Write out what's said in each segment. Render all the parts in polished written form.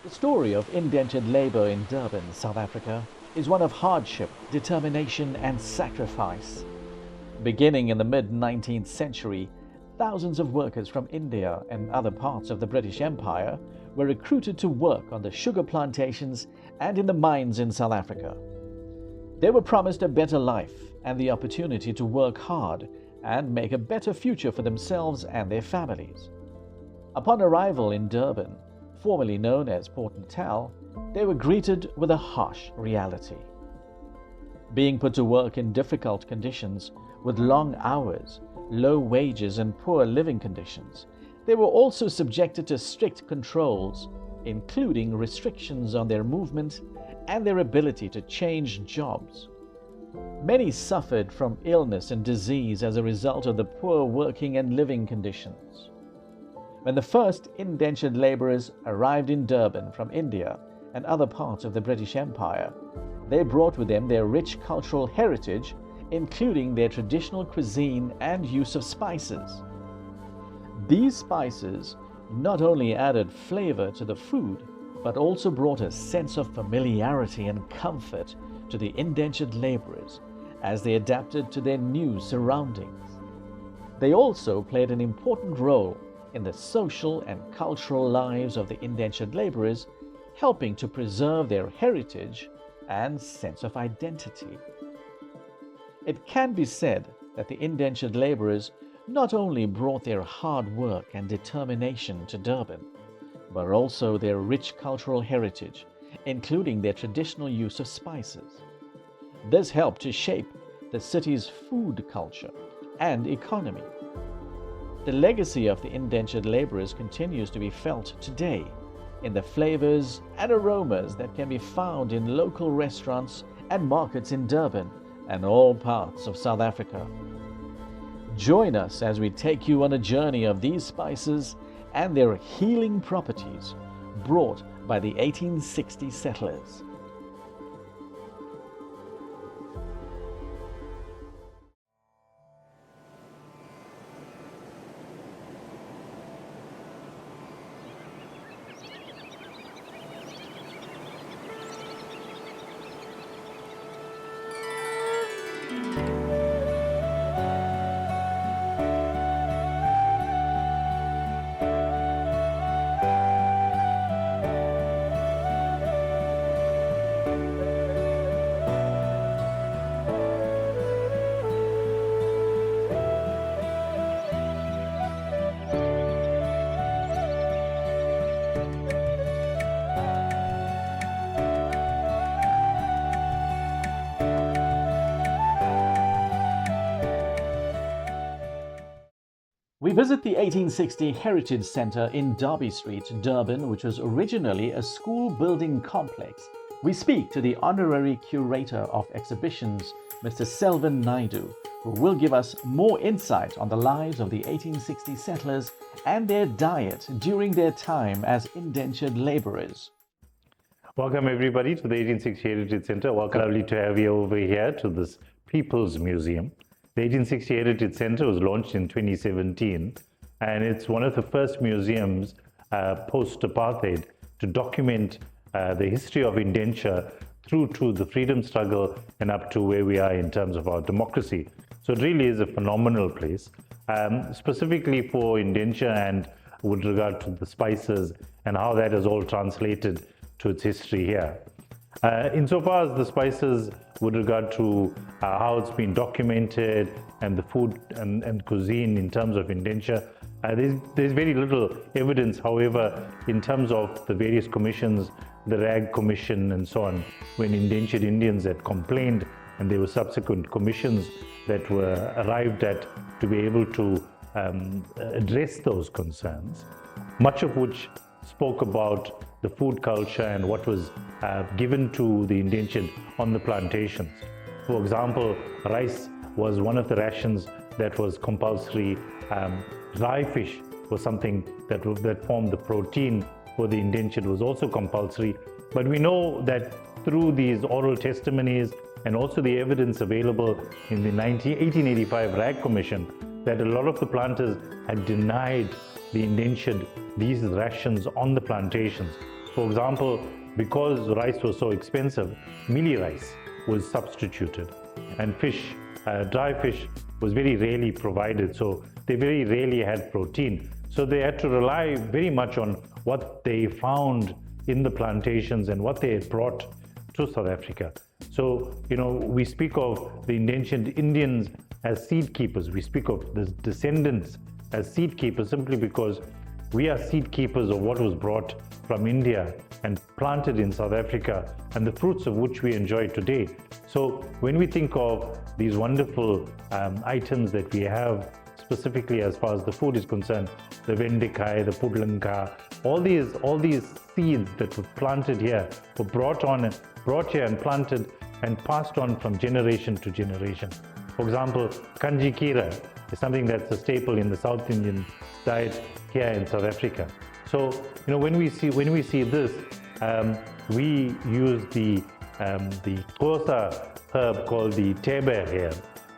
The story of indentured labor in Durban, South Africa, is one of hardship, determination, and sacrifice. Beginning in the mid-19th century, thousands of workers from India and other parts of the British Empire were recruited to work on the sugar plantations and in the mines in South Africa. They were promised a better life and the opportunity to work hard and make a better future for themselves and their families. Upon arrival in Durban, formerly known as Port Natal, they were greeted with a harsh reality. Being put to work in difficult conditions with long hours, low wages and poor living conditions, they were also subjected to strict controls, including restrictions on their movement and their ability to change jobs. Many suffered from illness and disease as a result of the poor working and living conditions. When the first indentured laborers arrived in Durban from India and other parts of the British Empire, they brought with them their rich cultural heritage, including their traditional cuisine and use of spices. These spices not only added flavor to the food, but also brought a sense of familiarity and comfort to the indentured laborers as they adapted to their new surroundings. They also played an important role in the social and cultural lives of the indentured laborers, helping to preserve their heritage and sense of identity. It can be said that the indentured laborers not only brought their hard work and determination to Durban, but also their rich cultural heritage, including their traditional use of spices. This helped to shape the city's food culture and economy. The legacy of the indentured laborers continues to be felt today in the flavors and aromas that can be found in local restaurants and markets in Durban and all parts of South Africa. Join us as we take you on a journey of these spices and their healing properties brought by the 1860 settlers. We visit the 1860 Heritage Centre in Derby Street, Durban, which was originally a school building complex. We speak to the Honorary Curator of Exhibitions, Mr. Selvan Naidu, who will give us more insight on the lives of the 1860 settlers and their diet during their time as indentured labourers. Welcome everybody to the 1860 Heritage Centre. Welcome, lovely to have you over here to this People's Museum. The 1860 Heritage Centre was launched in 2017, and it's one of the first museums post-apartheid to document the history of indenture through to the freedom struggle and up to where we are in terms of our democracy. So it really is a phenomenal place, specifically for indenture and with regard to the spices and how that is all translated to its history here. Insofar as the spices with regard to how it's been documented and the food and cuisine in terms of indenture, there's very little evidence. However, in terms of the various commissions, the RAG Commission and so on, when indentured Indians had complained and there were subsequent commissions that were arrived at to be able to address those concerns, much of which spoke about the food culture and what was given to the indentured on the plantations. For example, rice was one of the rations that was compulsory. Dry fish was something that formed the protein for the indentured, was also compulsory. But we know that through these oral testimonies and also the evidence available in the 1885 RAG Commission, that a lot of the planters had denied the indentured these rations on the plantations. For example, because rice was so expensive, mealie rice was substituted, and fish, dry fish, was very rarely provided, so they very rarely had protein. So they had to rely very much on what they found in the plantations and what they had brought to South Africa. So, we speak of the indentured Indians as seed keepers. We speak of the descendants as seed keepers simply because we are seed keepers of what was brought from India and planted in South Africa, and the fruits of which we enjoy today. So when we think of these wonderful items that we have, specifically as far as the food is concerned, the vendikai, the pudlanka, all these seeds that were planted here were brought here and planted and passed on from generation to generation. For example, kanji kira is something that's a staple in the South Indian diet here in South Africa. So, when we see this, we use the Xhosa herb called the tebe here,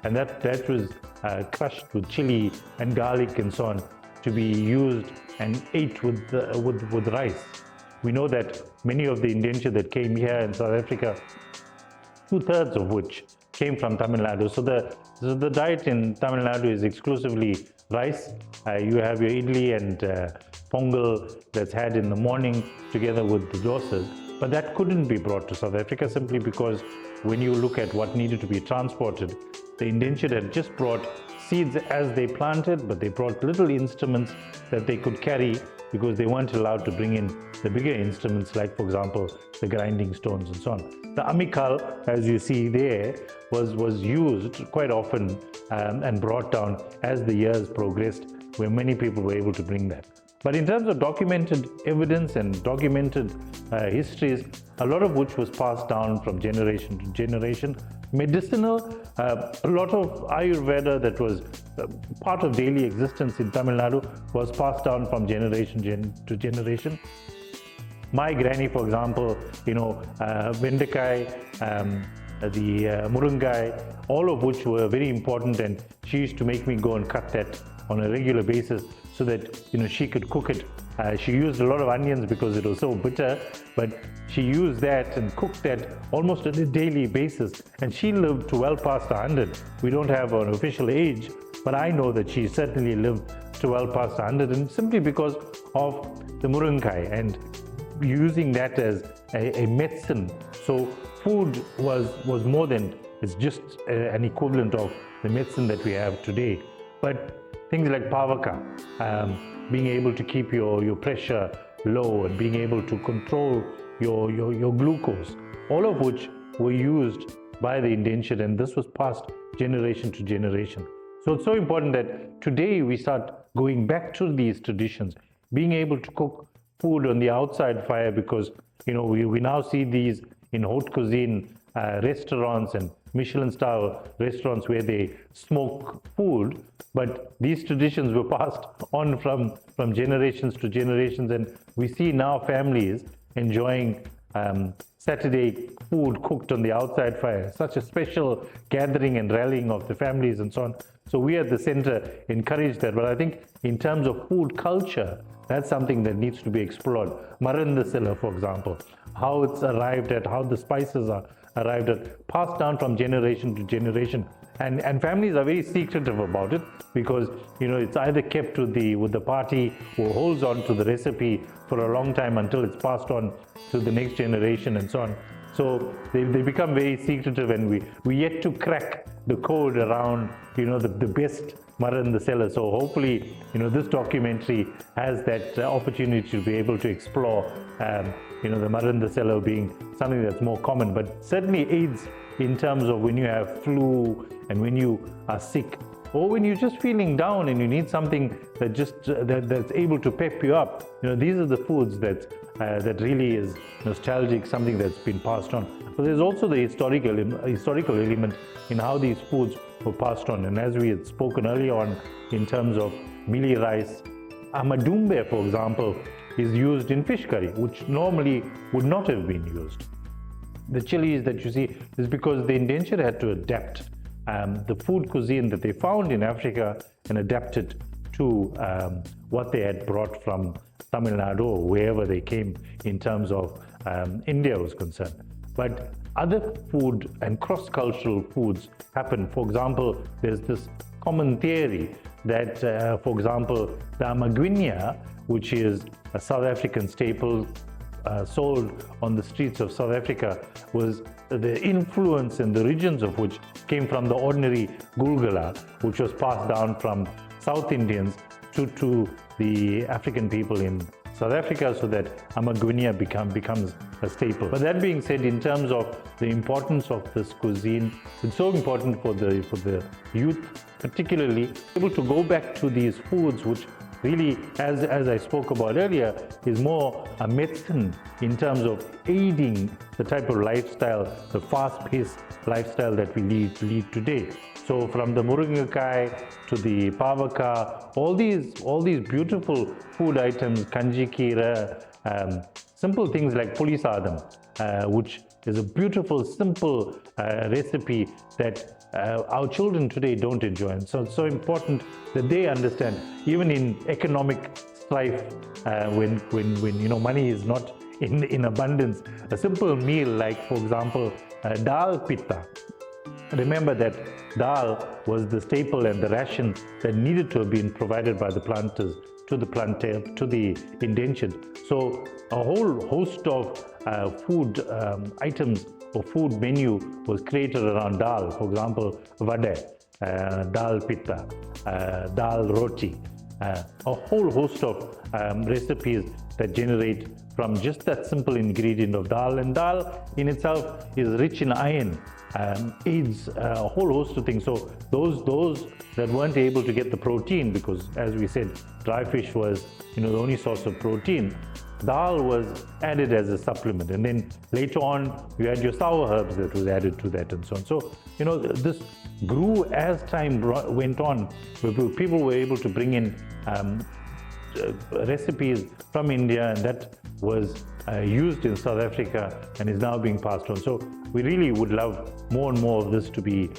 and that was crushed with chili and garlic and so on to be used and ate with rice. We know that many of the indentured that came here in South Africa, 2/3 of which came from Tamil Nadu. So the diet in Tamil Nadu is exclusively rice. You have your idli and pongal that's had in the morning together with the dosas. But that couldn't be brought to South Africa simply because when you look at what needed to be transported, the indentured had just brought seeds as they planted, but they brought little instruments that they could carry because they weren't allowed to bring in the bigger instruments like, for example, the grinding stones and so on. The amikal, as you see there, was used quite often and brought down as the years progressed, where many people were able to bring that. But in terms of documented evidence and documented histories, a lot of which was passed down from generation to generation. Medicinal, a lot of Ayurveda that was part of daily existence in Tamil Nadu was passed down from generation to generation. My granny, for example, vendikai, the murungai, all of which were very important, and she used to make me go and cut that on a regular basis so that she could cook it. She used a lot of onions because it was so bitter, but she used that and cooked that almost on a daily basis, and she lived to well past 100. We don't have an official age, but I know that she certainly lived to well past 100, and simply because of the murungai and using that as a medicine. So food was more than, it's just an equivalent of the medicine that we have today. But things like pavaka, being able to keep your pressure low and being able to control your glucose, all of which were used by the indentured, and this was passed generation to generation. So it's so important that today we start going back to these traditions, being able to cook food on the outside fire, because we now see these in haute cuisine restaurants and Michelin-style restaurants where they smoke food, but these traditions were passed on from generations to generations, and we see now families enjoying Saturday food cooked on the outside fire, such a special gathering and rallying of the families and so on. So we at the center encourage that, but I think in terms of food culture, that's something that needs to be explored. Marandasila, for example, how it's arrived at, how the spices are arrived at, passed down from generation to generation. And families are very secretive about it, because it's either kept with the party who holds on to the recipe for a long time until it's passed on to the next generation and so on. So they become very secretive, and we yet to crack the code around the best Marandasela. So hopefully this documentary has that opportunity to be able to explore the Marandasela being something that's more common, but certainly aids in terms of when you have flu and when you are sick, or when you're just feeling down and you need something that's able to pep you up. These are the foods that really is nostalgic, something that's been passed on. But there's also the historical element in how these foods were passed on. And as we had spoken earlier on in terms of mealie rice, amadumbe, for example, is used in fish curry, which normally would not have been used. The chilies that you see is because the indentured had to adapt the food cuisine that they found in Africa and adapt it to what they had brought from Tamil Nadu or wherever they came in terms of India was concerned. But other food and cross-cultural foods happen. For example, there's this common theory that, for example, the amagwinya, which is a South African staple sold on the streets of South Africa, was the influence and the origins of which came from the ordinary gulgula, which was passed down from South Indians to the African people in South Africa, so that amagwinya becomes a staple. But that being said, in terms of the importance of this cuisine, it's so important for the youth, particularly able to go back to these foods, which really, as I spoke about earlier, is more a medicine in terms of aiding the type of lifestyle, the fast-paced lifestyle that we lead today. So from the muringakai to the pavaka, all these beautiful food items, kanji kira, simple things like puli sadam, which is a beautiful, simple recipe that our children today don't enjoy. And so it's so important that they understand, even in economic strife, when money is not in abundance, a simple meal like, for example, dal pitta. Remember that dal was the staple and the ration that needed to have been provided by the planters to the indentured. So a whole host of food items or food menu was created around dal. For example, vade, dal pitta, dal roti, a whole host of recipes that generate from just that simple ingredient of dal. And dal in itself is rich in iron, aids a whole host of things. So those that weren't able to get the protein, because as we said, dry fish was the only source of protein, dal was added as a supplement. And then later on you had your sour herbs that was added to that and so on. So this grew as time went on. People were able to bring in recipes from India, and that was used in South Africa and is now being passed on. So we really would love more and more of this to be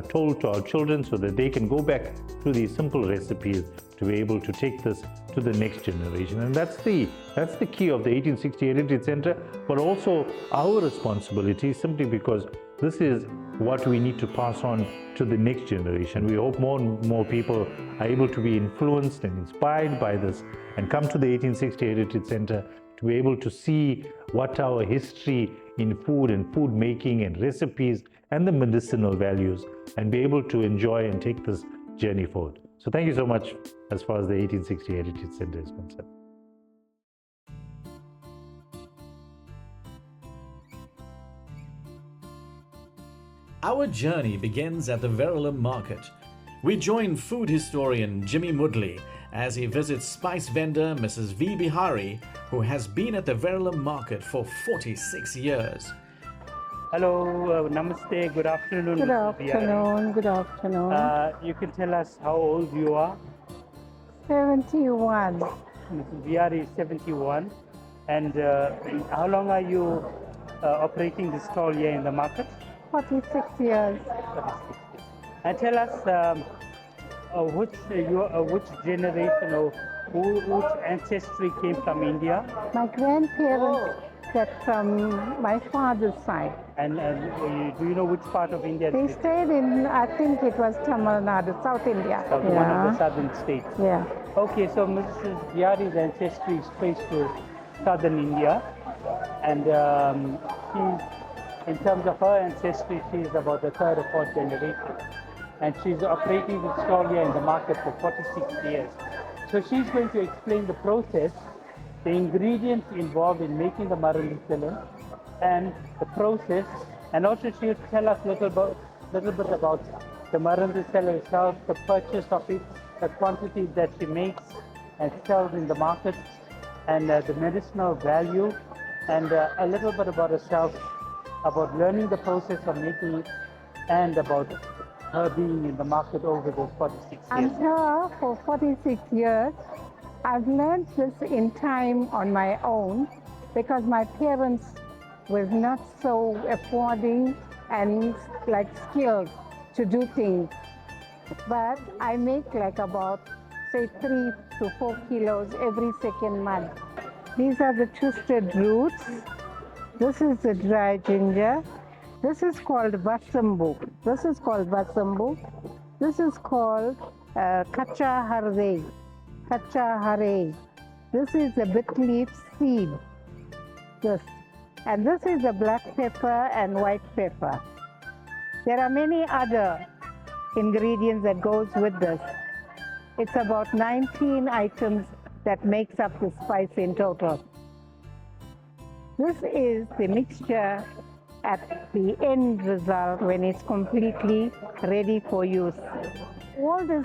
told to our children, so that they can go back to these simple recipes to be able to take this to the next generation. And that's the key of the 1860 Heritage Center, but also our responsibility, simply because this is what we need to pass on to the next generation. We hope more and more people are able to be influenced and inspired by this and come to the 1860 Heritage Center to be able to see what our history in food and food making and recipes and the medicinal values, and be able to enjoy and take this journey forward. So thank you so much as far as the 1860 Heritage Center is concerned. Our journey begins at the Verulam Market. We join food historian Jimmy Mudley as he visits spice vendor Mrs. V. Bihari, who has been at the Verulam Market for 46 years. Hello, namaste, good afternoon. Good Mrs. Bihari. afternoon, good afternoon. You can tell us how old you are. 71. Mrs. Bihari is 71. And how long are you operating this stall here in the market? 46 years. And tell us which generation or which ancestry came from India? My grandparents get from my father's side. And do you know which part of India? They stayed in, I think it was Tamil Nadu, South India. One of the southern states. Yeah. Okay, so Mrs. Bihari's ancestry is traced to southern India, and in terms of her ancestry, she is about the third or fourth generation, and she's operating this stall here in the market for 46 years. So she's going to explain the process, the ingredients involved in making the marandi filling, and the process, and also she'll tell us a little bit about the marandi filling itself, the purchase of it, the quantity that she makes and sells in the market, and the medicinal value, and a little bit about herself, about learning the process of making it, and about her being in the market over those 46 years. I'm here for 46 years. I've learned this in time on my own because my parents were not so affording and skilled to do things. But I make about say to 4 kilos every second month. These are the twisted roots. This is the dry ginger. This is called vasambu. This is called vasambu. This is called kacha harve. Kacha hare. This is the bit leaf seed. This. And this is the black pepper and white pepper. There are many other ingredients that goes with this. It's about 19 items that makes up the spice in total. This is the mixture at the end result when it's completely ready for use. All the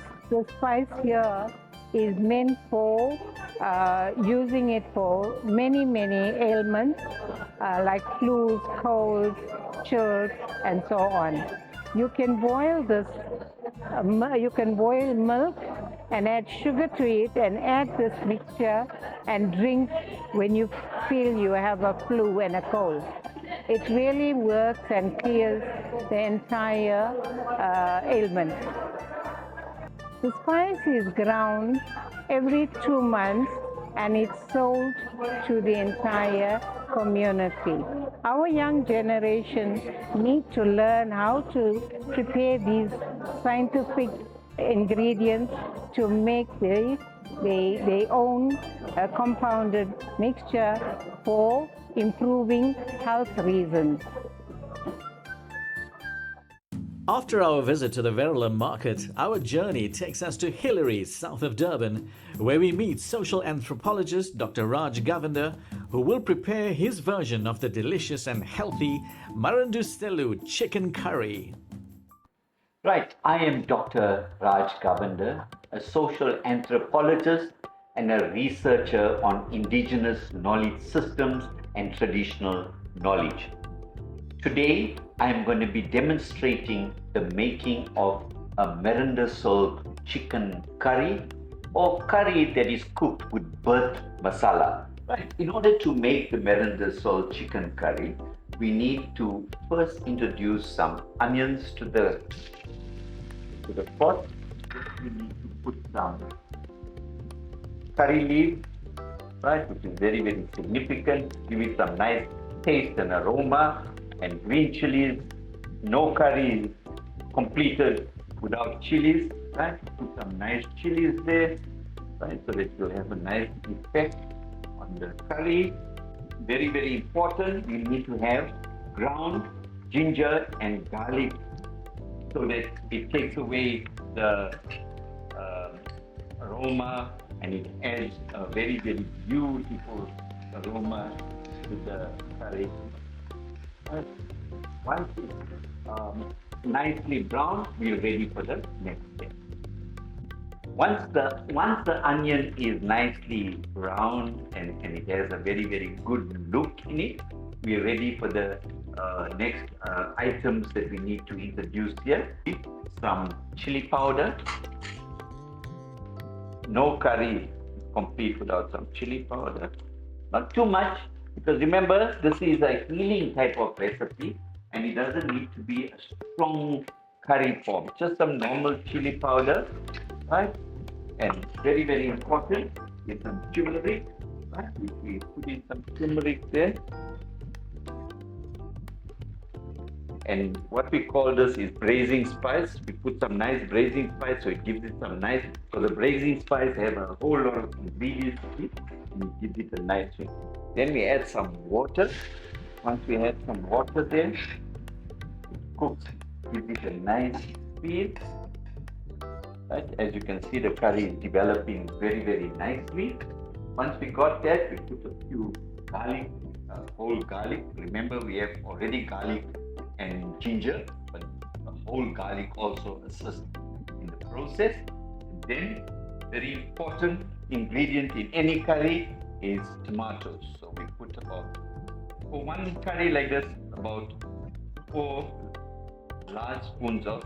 spice here is meant for using it for many ailments like flus, colds, chills, and so on. You can boil this, you can boil milk and add sugar to it and add this mixture and drink when you feel you have a flu and a cold. It really works and clears the entire ailment. The spice is ground every 2 months and it's sold to the entire community. Our young generation need to learn how to prepare these scientific ingredients to make their own compounded mixture for improving health reasons. After our visit to the Verulam market, our journey takes us to Hillary, south of Durban, where we meet social anthropologist Dr. Raj Govender, who will prepare his version of the delicious and healthy Marandustelu chicken curry. Right, I am Dr. Raj Govender, a social anthropologist and a researcher on indigenous knowledge systems and traditional knowledge. Today, I am going to be demonstrating the making of a Marandustelu chicken curry or curry that is cooked with burnt masala. Right. In order to make the Marandustelu chicken curry, we need to first introduce some onions to the pot. We need to put some curry leaf, right, which is very significant. Give it some nice taste and aroma. And green chilies. No curry is completed without chilies, right? Put some nice chilies there, right, so that you'll have a nice effect on the curry. Very important, you need to have ground ginger and garlic so that it takes away the aroma and it adds a very beautiful aroma to the curry. Once it's nicely brown, we're ready for the next step. Once the onion is nicely brown and it has a very good look in it, we're ready for the next items that we need to introduce here. Some chili powder. No curry is complete without some chili powder. Not too much, because remember, this is a healing type of recipe and it doesn't need to be a strong curry form. Just some normal chili powder, right? And very important, get some turmeric, right? We put in some turmeric there. And what we call this is braising spice. We put some nice braising spice, so it gives it some nice, so the braising spice have a whole lot of ingredients in it and it gives it a nice feel. Then we add some water. Once we add some water there, it cooks, gives it a nice feel. Right? As you can see, the curry is developing very nicely. Once we got that, we put a few garlic, whole garlic. Remember, we have already garlic and ginger, but the whole garlic also assists in the process. And then, very important ingredient in any curry is tomatoes. So we put about, for one curry like this, about 4 large spoons of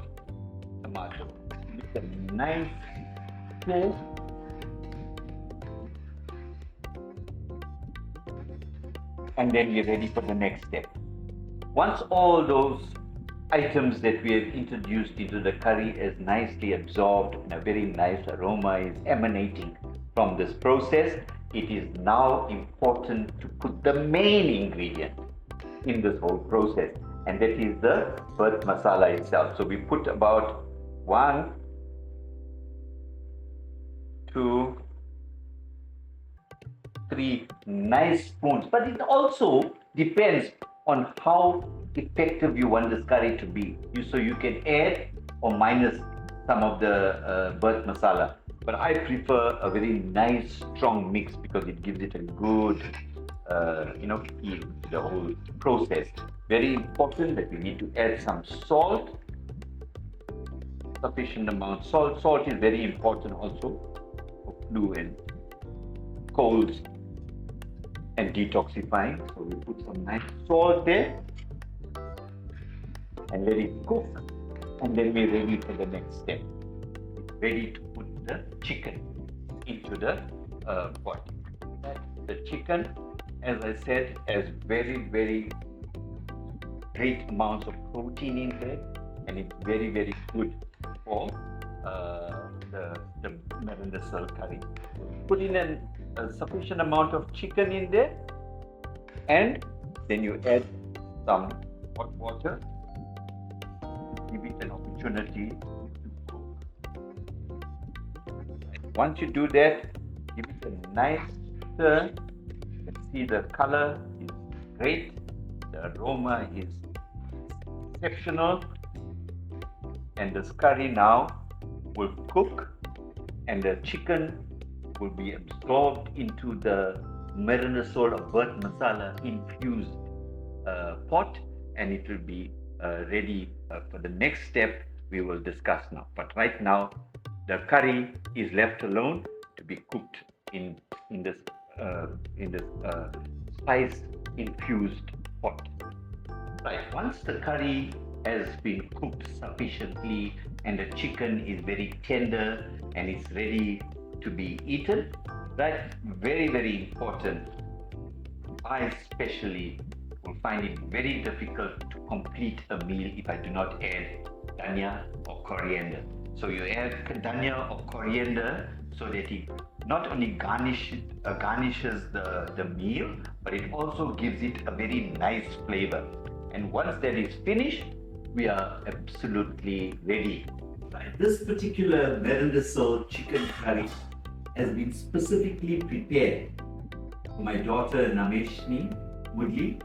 tomato. With a nice taste. And then we're ready for the next step. Once all those items that we have introduced into the curry is nicely absorbed and a very nice aroma is emanating from this process, it is now important to put the main ingredient in this whole process, and that is the birth masala itself. So we put about 1, 2, 3 nice spoons, but it also depends on how effective you want this curry to be. So you can add or minus some of the birth masala, but I prefer a very nice strong mix because it gives it a good feel to the whole process. Very important that we need to add some salt, sufficient amount. Salt is very important also for flu and colds and detoxifying. So we put some nice salt there and let it cook, and then we're ready for the next step. It's ready to put the chicken into the pot. The chicken, as I said, has very, very great amounts of protein in there, and it's very, very good for the Merindasal curry. Put in a sufficient amount of chicken in there, and then you add some hot water. Give it an opportunity to cook. Once you do that, give it a nice stir. You can see the color is great, the aroma is exceptional, and this curry now will cook, and the chicken will be absorbed into the Merindasal or birth masala infused pot, and it will be ready for the next step we will discuss now. But right now, the curry is left alone to be cooked in this spice infused pot. Right. Once the curry has been cooked sufficiently and the chicken is very tender and it's ready to be eaten, right? Very, very important. I especially will find it very difficult to complete a meal if I do not add dhania or coriander. So you add dhania or coriander so that it not only garnishes the meal, but it also gives it a very nice flavor. And once that is finished, we are absolutely ready. Right. This particular Merindasal chicken curry has been specifically prepared for my daughter Nameshni Mudli,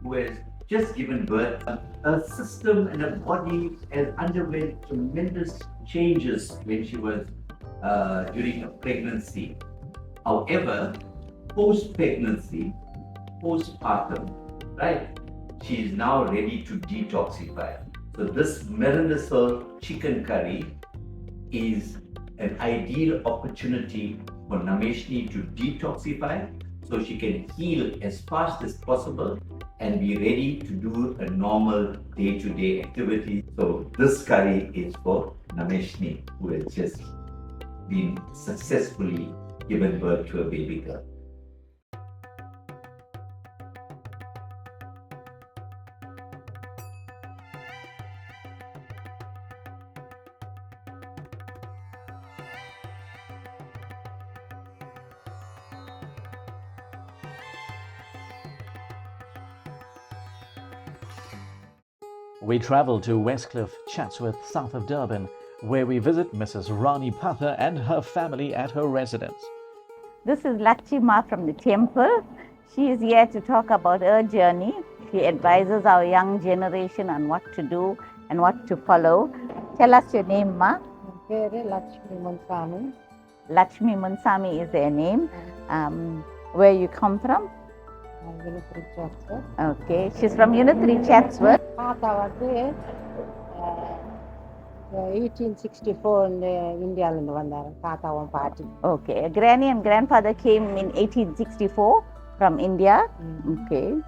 who has just given birth. Her system and her body has underwent tremendous changes when she was during her pregnancy. However, post-pregnancy, postpartum, right, she is now ready to detoxify. So this Merindasal chicken curry is an ideal opportunity for Nameshni to detoxify so she can heal as fast as possible and be ready to do a normal day-to-day activity. So this curry is for Nameshni, who has just been successfully given birth to a baby girl. We travel to Westcliff, Chatsworth, south of Durban, where we visit Mrs. Rani Patha and her family at her residence. This is Lachima from the temple. She is here to talk about her journey. She advises our young generation on what to do and what to follow. Tell us your name, Ma. Lakshmi Munsami. Lakshmi Munsami is her name. Where you come from? Unitary Chatsworth. Okay, she's from Unitary Chatsworth. Tata was 1864 in India Tata party. Okay, Granny and grandfather came in 1864 from India. Okay.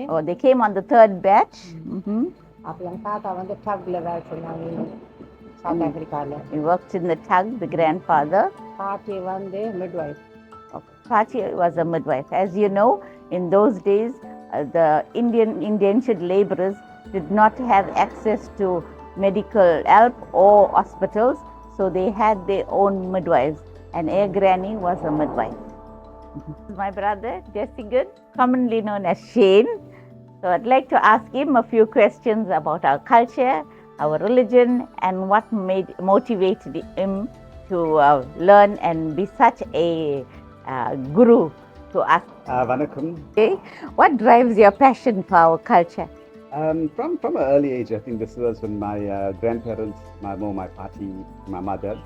Oh, they came on the third batch. South Africa. He worked in the tug, the grandfather. Party one day midwife. Party was a midwife. As you know, in those days, the Indian indentured laborers did not have access to medical help or hospitals, so they had their own midwives, and our granny was a midwife. My brother, Desigan, commonly known as Shane. So I'd like to ask him a few questions about our culture, our religion, and what motivated him to learn and be such a guru to us. Vanakkam. Okay. What drives your passion for our culture? From an early age, I think this was when my grandparents, my mom, my party, my mother,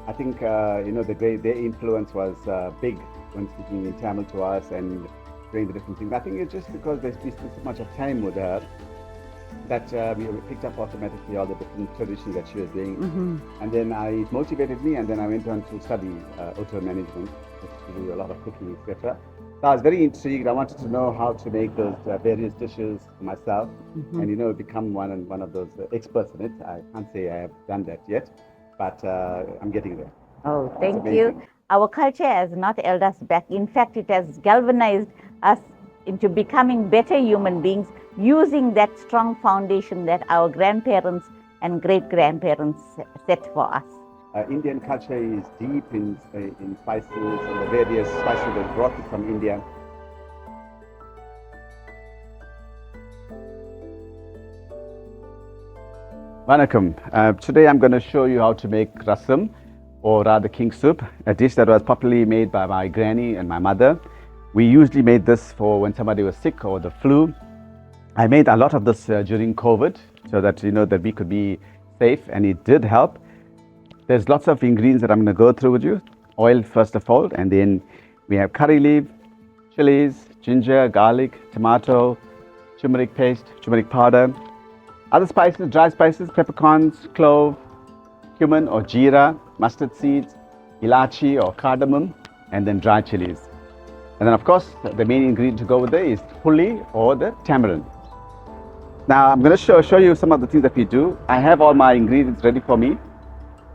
I think their influence was big when speaking in Tamil to us and doing the different things. I think it's just because they spent so much of time with her that we picked up automatically all the different traditions that she was doing. And then it motivated me, and then I went on to study hotel management, to do a lot of cooking, etc. So I was very intrigued. I wanted to know how to make those various dishes myself, and become one of those experts in it. I can't say I have done that yet, but I'm getting there. Oh, thank you. Our culture has not held us back. In fact, it has galvanized us into becoming better human beings using that strong foundation that our grandparents and great-grandparents set for us. Indian culture is deep in spices and the various spices that brought it from India. Vanakkam. Today I'm going to show you how to make rasam, or rather king soup, a dish that was popularly made by my granny and my mother. We usually made this for when somebody was sick or the flu. I made a lot of this during COVID so that that we could be safe, and it did help. There's lots of ingredients that I'm going to go through with you. Oil first of all, and then we have curry leaf, chilies, ginger, garlic, tomato, turmeric paste, turmeric powder, other spices, dry spices, peppercorns, clove, cumin or jeera, mustard seeds, ilachi or cardamom, and then dry chilies. And then of course the main ingredient to go with there is puli or the tamarind. Now I'm going to show you some of the things that we do. I have all my ingredients ready for me.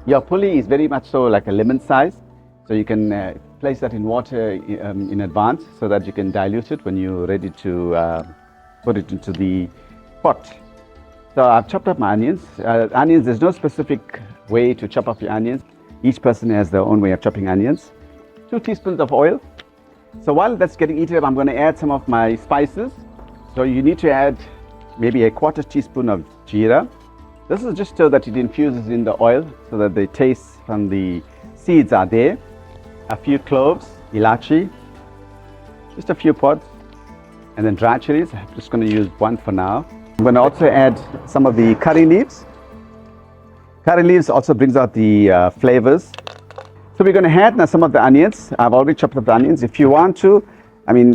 Your puli is very much so like a lemon size, so you can place that in water in advance so that you can dilute it when you're ready to put it into the pot. So I've chopped up my onions. Onions, there's no specific way to chop up your onions. Each person has their own way of chopping onions. 2 teaspoons of oil. So while that's getting heated up, I'm going to add some of my spices. So you need to add maybe 1/4 teaspoon of jeera. This is just so that it infuses in the oil, so that the taste from the seeds are there. A few cloves, ilachi, just a few pods, and then dry chilies. I'm just going to use 1 for now. I'm going to also add some of the curry leaves. Curry leaves also brings out the flavors. So we're going to add now some of the onions. I've already chopped up the onions. If you want to,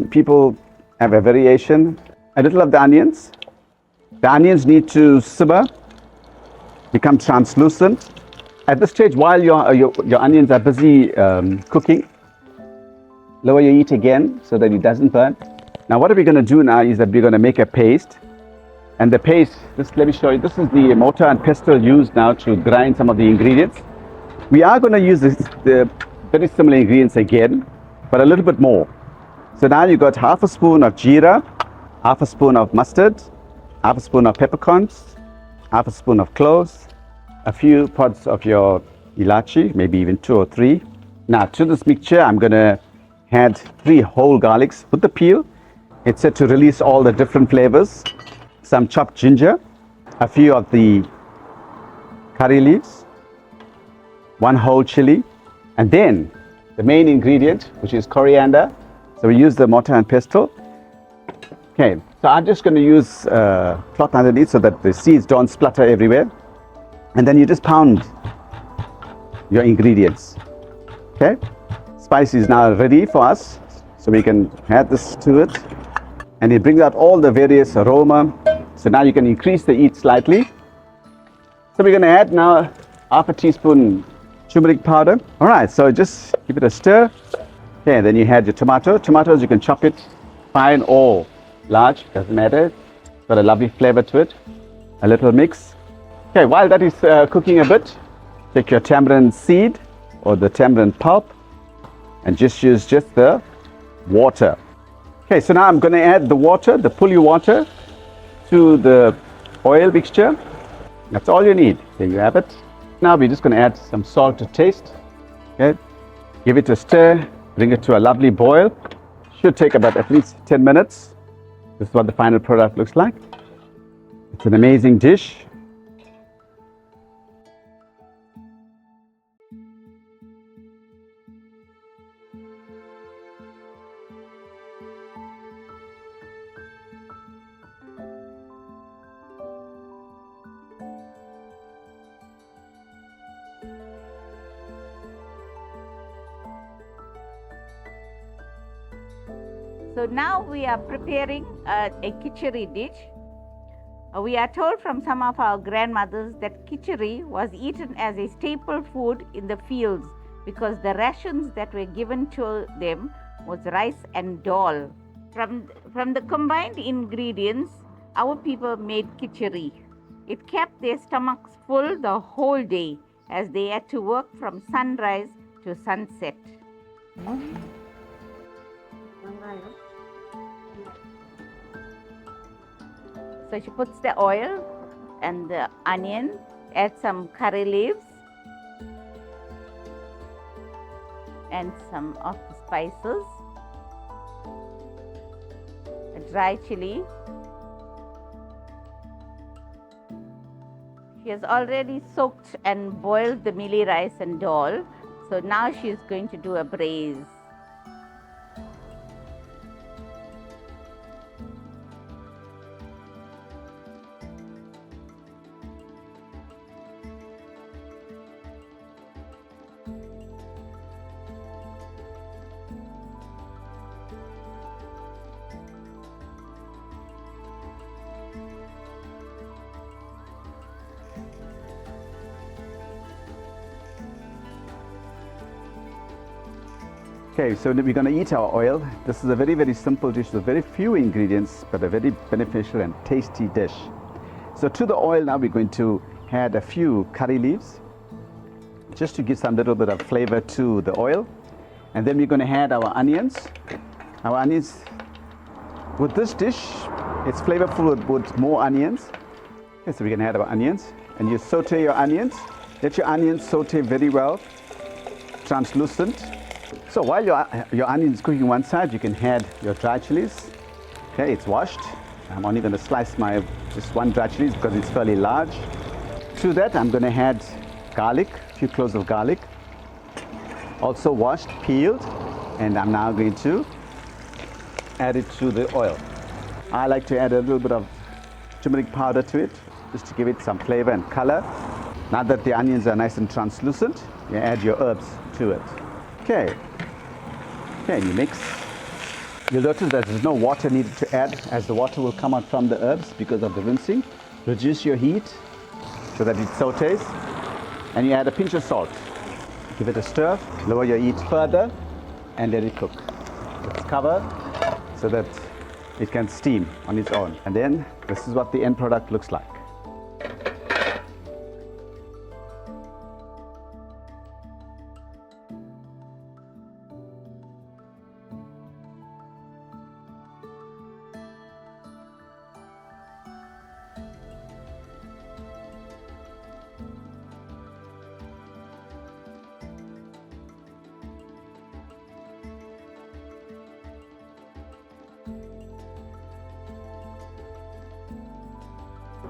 people have a variation. A little of the onions. The onions need to simmer, become translucent. At this stage, while your onions are busy cooking, lower your heat again so that it doesn't burn. Now what we're going to do now is that we're going to make a paste. And the paste, let me show you, this is the mortar and pestle used now to grind some of the ingredients. We are going to use the very similar ingredients again, but a little bit more. So now you've got 1/2 spoon of jeera, 1/2 spoon of mustard, 1/2 spoon of peppercorns, 1/2 spoon of cloves, a few pods of your ilachi, maybe even 2 or 3. Now to this mixture, I'm going to add 3 whole garlics with the peel. It's said to release all the different flavors. Some chopped ginger, a few of the curry leaves, 1 whole chili, and then the main ingredient, which is coriander. So we use the mortar and pestle. Okay, so I'm just going to use cloth underneath so that the seeds don't splutter everywhere. And then you just pound your ingredients. Okay, spice is now ready for us, so we can add this to it. And it brings out all the various aroma. So now you can increase the heat slightly. So we're going to add now 1/2 teaspoon turmeric powder. All right, so just give it a stir. Okay, then you add your tomato. Tomatoes, you can chop it fine or large, doesn't matter. It's got a lovely flavor to it. A little mix. Okay, while that is cooking a bit, take your tamarind seed or the tamarind pulp and just use the water. Okay, so now I'm going to add the water, the puli water, to the oil mixture. That's all you need. There you have it. Now we're just going to add some salt to taste. Okay. Give it a stir, bring it to a lovely boil. Should take about at least 10 minutes. This is what the final product looks like. It's an amazing dish. So now we are preparing a khichdi dish. We are told from some of our grandmothers that khichdi was eaten as a staple food in the fields because the rations that were given to them was rice and dal. From the combined ingredients, our people made khichdi. It kept their stomachs full the whole day as they had to work from sunrise to sunset. So she puts the oil and the onion, add some curry leaves and some of the spices, a dry chili. She has already soaked and boiled the mealy rice and dal, so now she is going to do a braise. Okay, so we're going to eat our oil. This is a very, very simple dish with very few ingredients, but a very beneficial and tasty dish. So to the oil now we're going to add a few curry leaves, just to give some little bit of flavor to the oil. And then we're going to add our onions. Our onions, with this dish, it's flavorful with more onions. Okay, so we're going to add our onions. And you saute your onions. Let your onions saute very well, translucent. So while your onion is cooking one side, you can add your dry chilies. Okay, it's washed. I'm only going to slice just one dry chili because it's fairly large. To that, I'm going to add garlic, a few cloves of garlic. Also washed, peeled, and I'm now going to add it to the oil. I like to add a little bit of turmeric powder to it, just to give it some flavor and color. Now that the onions are nice and translucent, you add your herbs to it. Okay, you mix. You'll notice that there's no water needed to add, as the water will come out from the herbs because of the rinsing. Reduce your heat so that it sautés, and you add a pinch of salt. Give it a stir, lower your heat further, and let it cook. Let's cover so that it can steam on its own. And then this is what the end product looks like.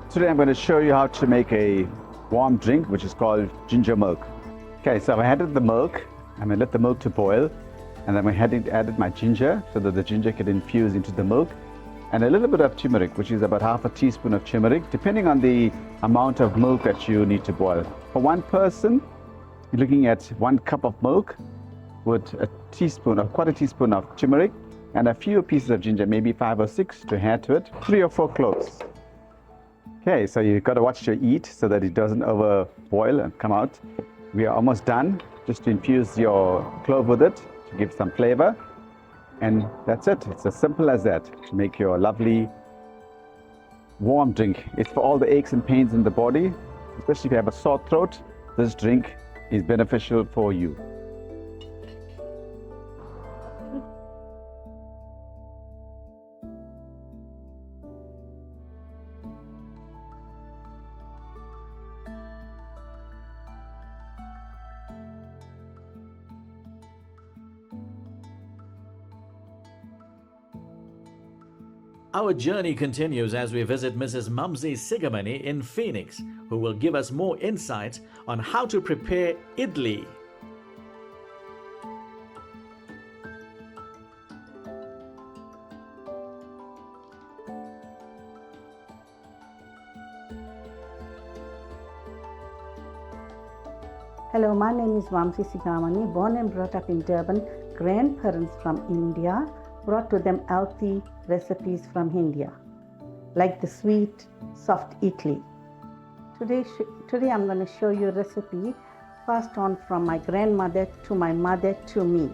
Today I'm going to show you how to make a warm drink which is called ginger milk. Okay, so I added the milk. I'm going to let the milk to boil, and then I added my ginger so that the ginger can infuse into the milk, and a little bit of turmeric, which is about half a teaspoon of turmeric, depending on the amount of milk that you need to boil. For one person, you're looking at 1 cup of milk with a teaspoon or quarter teaspoon of turmeric and a few pieces of ginger, maybe 5 or 6 to add to it, 3 or 4 cloves. Okay, so you've got to watch your heat so that it doesn't over boil and come out. We are almost done. Just to infuse your clove with it to give some flavor, and that's it. It's as simple as that to make your lovely warm drink. It's for all the aches and pains in the body, especially if you have a sore throat. This drink is beneficial for you. Our journey continues as we visit Mrs. Mumsy Sigamani in Phoenix, who will give us more insight on how to prepare idli. Hello, my name is Vamsi Sigamani, born and brought up in Durban, grandparents from India, brought to them healthy recipes from India, like the sweet, soft idli. Today I'm going to show you a recipe passed on from my grandmother to my mother to me.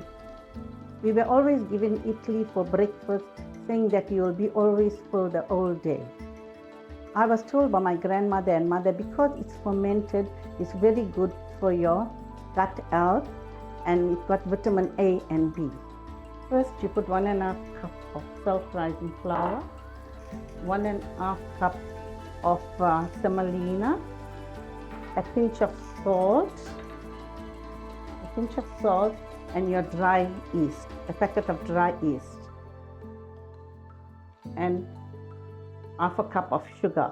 We were always given idli for breakfast, saying that you will be always full the whole day. I was told by my grandmother and mother, because it's fermented, it's very good for your gut health, and it's got vitamin A and B. First, you put 1.5 cup of self-rising flour, 1.5 cup of semolina, a pinch of salt, and your dry yeast, a packet of dry yeast, and 1/2 cup of sugar.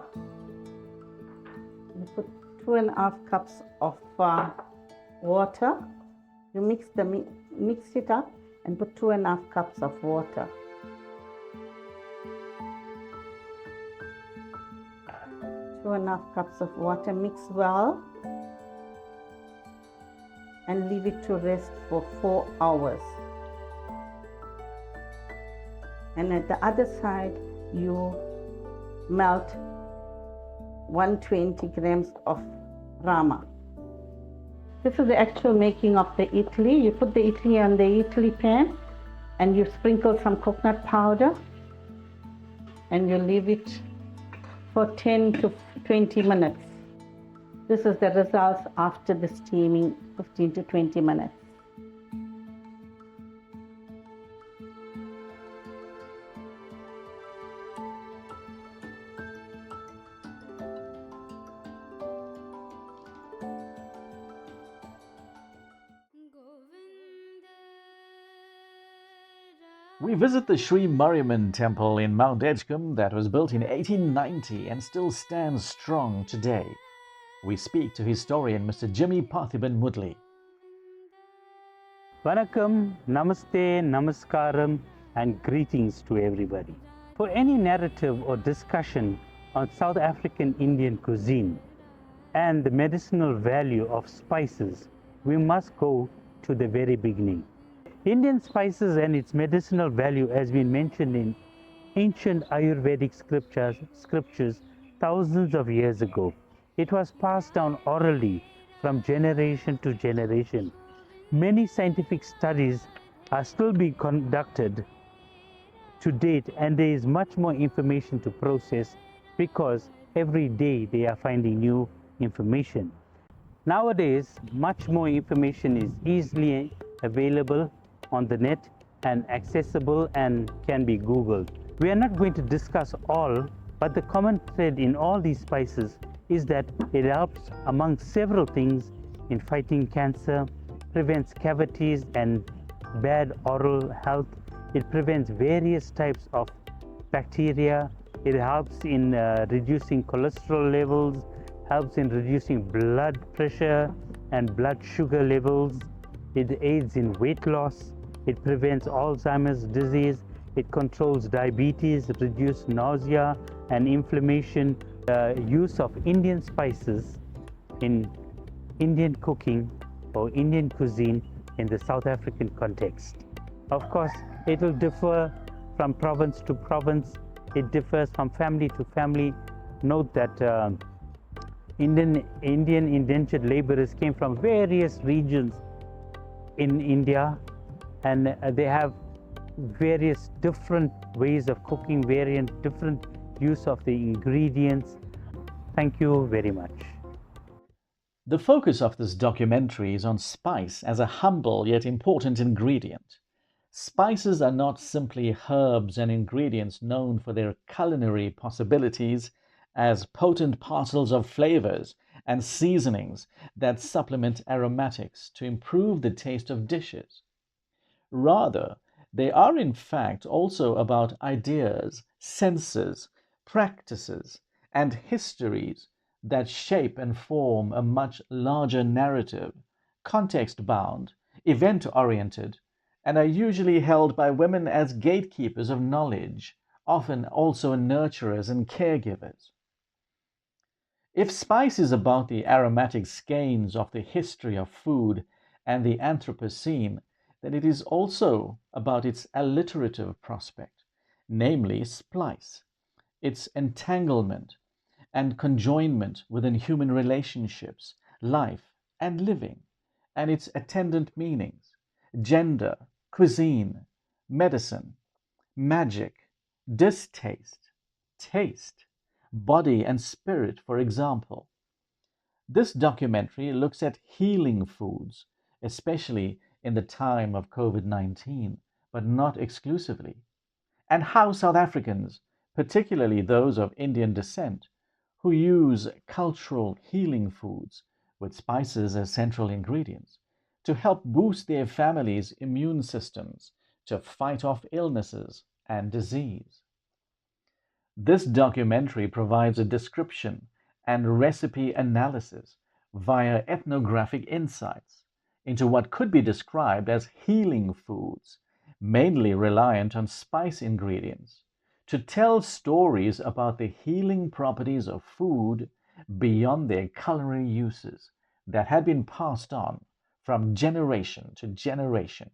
You put 2.5 cups of water. You mix it up and put 2.5 cups of water. Two and a half cups of water, mix well and leave it to rest for 4 hours. And at the other side, you melt 120 grams of rama. This is the actual making of the idli. You put the idli on the idli pan and you sprinkle some coconut powder and you leave it for 10 to 20 minutes. This is the results after the steaming, 15 to 20 minutes. We visit the Sri Mariamman Temple in Mount Edgecombe that was built in 1890 and still stands strong today. We speak to historian Mr. Jimmy Parthiban Mudley. Vanakkam, Namaste, Namaskaram, and greetings to everybody. For any narrative or discussion on South African Indian cuisine and the medicinal value of spices, we must go to the very beginning. Indian spices and its medicinal value has been mentioned in ancient Ayurvedic scriptures thousands of years ago. It was passed down orally from generation to generation. Many scientific studies are still being conducted to date, and there is much more information to process because every day they are finding new information. Nowadays, much more information is easily available on the net and accessible and can be Googled. We are not going to discuss all, but the common thread in all these spices is that it helps, among several things, in fighting cancer, prevents cavities and bad oral health. It prevents various types of bacteria. It helps in reducing cholesterol levels, helps in reducing blood pressure and blood sugar levels. It aids in weight loss. It prevents Alzheimer's disease. It controls diabetes, reduces nausea and inflammation. Use of Indian spices in Indian cooking or Indian cuisine in the South African context. Of course, it will differ from province to province. It differs from family to family. Note that Indian indentured laborers came from various regions in India, and they have various different ways of cooking, different use of the ingredients. Thank you very much. The focus of this documentary is on spice as a humble yet important ingredient. Spices are not simply herbs and ingredients known for their culinary possibilities as potent parcels of flavors and seasonings that supplement aromatics to improve the taste of dishes. Rather, They are, in fact, also about ideas, senses, practices, and histories that shape and form a much larger narrative, context-bound, event-oriented, and are usually held by women as gatekeepers of knowledge, often also nurturers and caregivers. If spice is about the aromatic skeins of the history of food and the Anthropocene, then it is also about its alliterative prospect, namely splice, its entanglement and conjoinment within human relationships, life and living, and its attendant meanings, gender, cuisine, medicine, magic, distaste, taste, body and spirit, for example. This documentary looks at healing foods, especially in the time of COVID-19, but not exclusively, and how South Africans, particularly those of Indian descent, who use cultural healing foods with spices as central ingredients to help boost their families' immune systems to fight off illnesses and disease. This documentary provides a description and recipe analysis via ethnographic insights into what could be described as healing foods, mainly reliant on spice ingredients, to tell stories about the healing properties of food beyond their culinary uses that had been passed on from generation to generation.